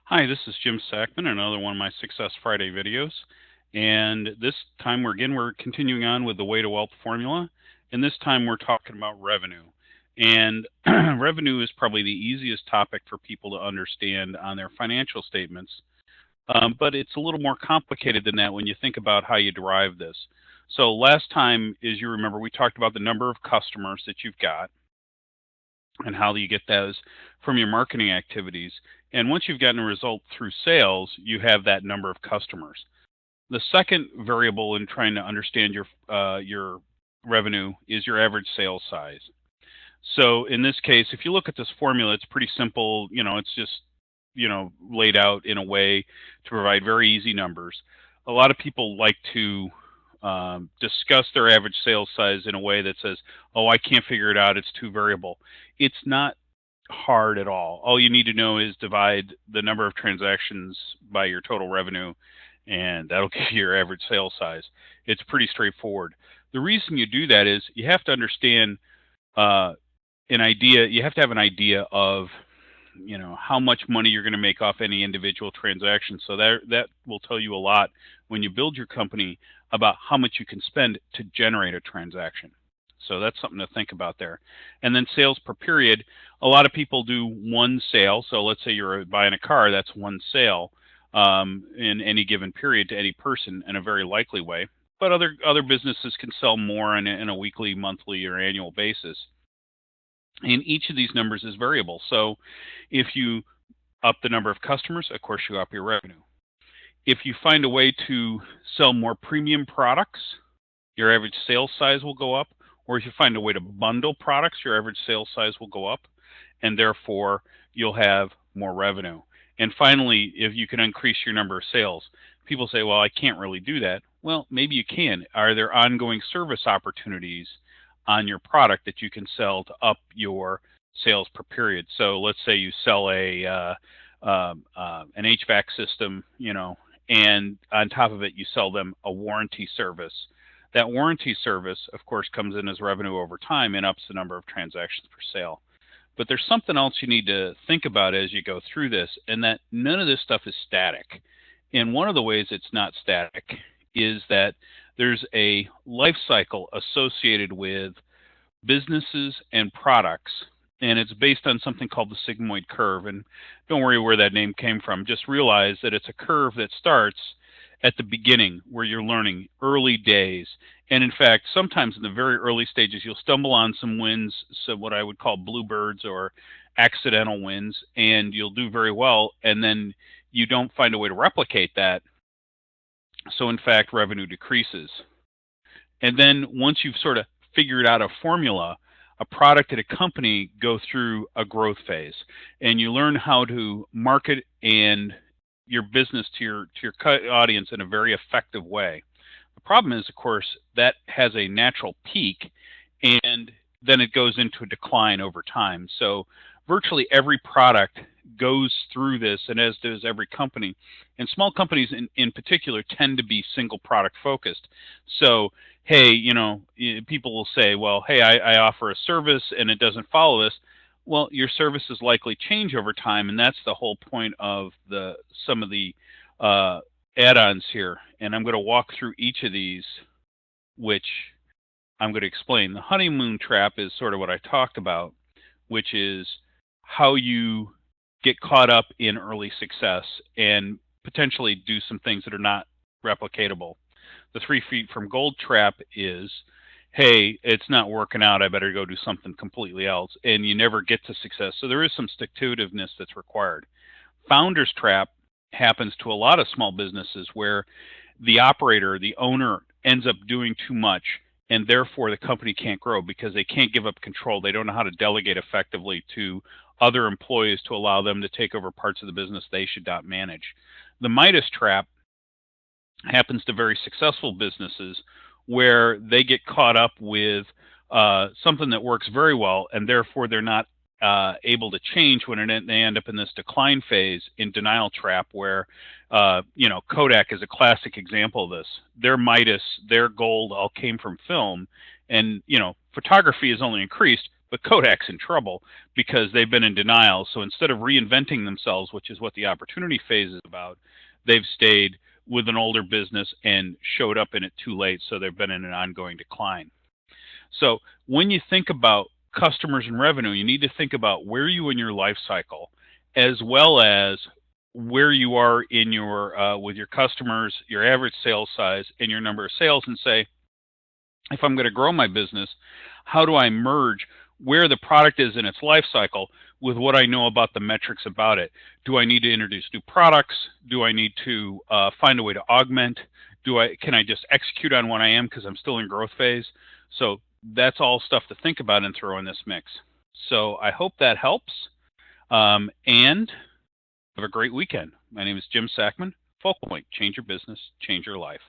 Hi, this is Jim Sackman, another one of my Success Friday videos. And this time we're continuing on with the Way to Wealth formula. And this time we're talking about revenue. And revenue is probably the easiest topic for people to understand on their financial statements. But it's a little more complicated than that when you think about how you derive this. So last time, as you remember, we talked about the number of customers that you've got and how you get those from your marketing activities. And once you've gotten a result through sales, you have that number of customers. The second variable in trying to understand your revenue is your average sales size. So in this case, if you look at this formula, it's pretty simple. It's just laid out in a way to provide very easy numbers. A lot of people like to discuss their average sales size in a way that says, "Oh, I can't figure it out. It's too variable." It's not hard at all. All you need to know is divide the number of transactions by your total revenue, and that'll give you your average sales size. It's pretty straightforward. The reason you do that is you have to understand an idea. You have to have an idea of how much money you're going to make off any individual transaction. So that will tell you a lot when you build your company about how much you can spend to generate a transaction. So that's something to think about there. And then sales per period. A lot of people do one sale. So let's say you're buying a car, that's one sale in any given period to any person in a very likely way. But other businesses can sell more in a weekly, monthly, or annual basis. And each of these numbers is variable. So if you up the number of customers, of course you up your revenue. If you find a way to sell more premium products, your average sales size will go up. Or if you find a way to bundle products, your average sales size will go up, and therefore you'll have more revenue. And finally, if you can increase your number of sales, people say, "Well, I can't really do that." Well, maybe you can. Are there ongoing service opportunities on your product that you can sell to up your sales per period? So let's say you sell an HVAC system, and on top of it you sell them a warranty service. That warranty service, of course, comes in as revenue over time and ups the number of transactions per sale. But there's something else you need to think about as you go through this, and that none of this stuff is static. And one of the ways it's not static is that there's a life cycle associated with businesses and products, and it's based on something called the Sigmoid Curve. And don't worry where that name came from. Just realize that it's a curve that starts at the beginning where you're learning, early days. And in fact, sometimes in the very early stages, you'll stumble on some wins, so what I would call bluebirds or accidental wins, and you'll do very well, and then you don't find a way to replicate that. So in fact, revenue decreases. And then once you've sort of figured out a formula, a product and a company go through a growth phase, and you learn how to market and your business to your audience in a very effective way. The problem is, of course, that has a natural peak, and then it goes into a decline over time. So virtually every product goes through this, and as does every company. And small companies in particular tend to be single product focused. So, hey, people will say, well, hey, I offer a service and it doesn't follow this. Well, your services likely change over time, and that's the whole point of some of the add-ons here. And I'm going to walk through each of these, which I'm going to explain. The honeymoon trap is sort of what I talked about, which is how you get caught up in early success and potentially do some things that are not replicatable. The 3 feet from gold trap is, hey, it's not working out, I better go do something completely else. And you never get to success. So there is some stick-to-itiveness that's required. Founder's trap happens to a lot of small businesses where the operator, the owner, ends up doing too much, and therefore the company can't grow because they can't give up control. They don't know how to delegate effectively to other employees to allow them to take over parts of the business they should not manage. The Midas trap happens to very successful businesses where they get caught up with something that works very well, and therefore they're not able to change when they end up in this decline phase in denial trap where, Kodak is a classic example of this. Their Midas, their gold all came from film, and, photography has only increased, But Kodak's in trouble because they've been in denial. So instead of reinventing themselves, which is what the opportunity phase is about, they've stayed with an older business and showed up in it too late. So they've been in an ongoing decline. So when you think about customers and revenue, you need to think about where you in your life cycle, as well as where you are in your with your customers, your average sales size, and your number of sales, and say, if I'm going to grow my business, how do I merge where the product is in its life cycle with what I know about the metrics about it? Do I need to introduce new products? Do I need to find a way to augment? Can I just execute on what I am because I'm still in growth phase? So that's all stuff to think about and throw in this mix. So I hope that helps. And have a great weekend. My name is Jim Sackman. Focal Point, change your business, change your life.